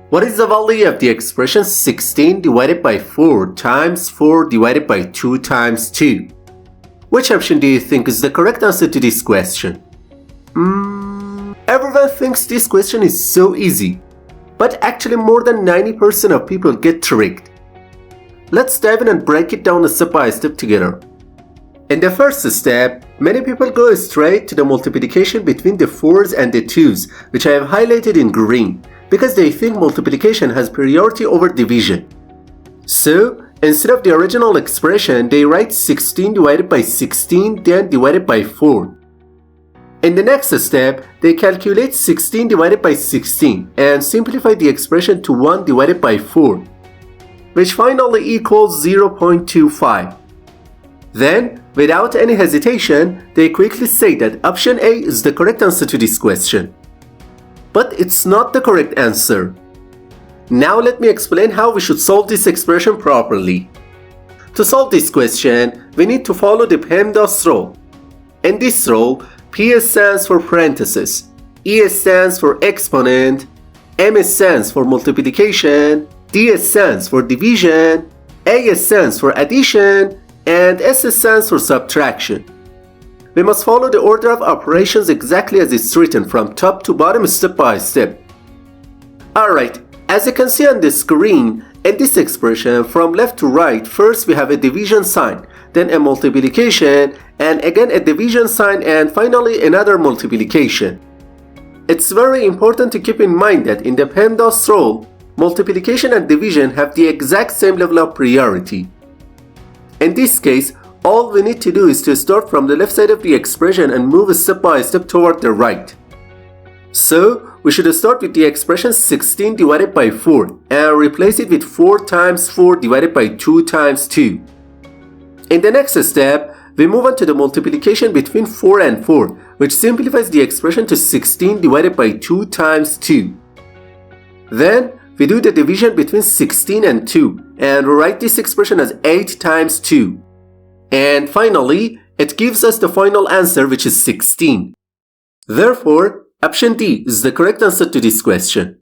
What is the value of the expression 16 divided by 4 times 4 divided by 2 times 2? Which option do you think is the correct answer to this question? Everyone thinks this question is so easy, but actually more than 90% of people get tricked. Let's dive in and break it down step by step together. In the first step, many people go straight to the multiplication between the 4s and the 2s, which I have highlighted in green, because they think multiplication has priority over division. So, instead of the original expression, they write 16 divided by 16, then divided by 4. In the next step, they calculate 16 divided by 16 and simplify the expression to 1 divided by 4, which finally equals 0.25. Then, without any hesitation, they quickly say that option A is the correct answer to this question. But it's not the correct answer. Now let me explain how we should solve this expression properly. To solve this question, we need to follow the PEMDAS rule. In this rule, P stands for parenthesis, E stands for exponent, M stands for multiplication, D stands for division, A stands for addition, and S stands for subtraction. We must follow the order of operations exactly as it's written from top to bottom step by step. Alright, as you can see on the screen, in this expression from left to right, first we have a division sign, then a multiplication, and again a division sign, and finally another multiplication. It's very important to keep in mind that in the PEMDAS rule, multiplication and division have the exact same level of priority. In this case, all we need to do is to start from the left side of the expression and move step by step toward the right. So, we should start with the expression 16 divided by 4 and replace it with 4 times 4 divided by 2 times 2. In the next step, we move on to the multiplication between 4 and 4, which simplifies the expression to 16 divided by 2 times 2. Then, we do the division between 16 and 2 and write this expression as 8 times 2. And finally, it gives us the final answer, which is 16. Therefore, option D is the correct answer to this question.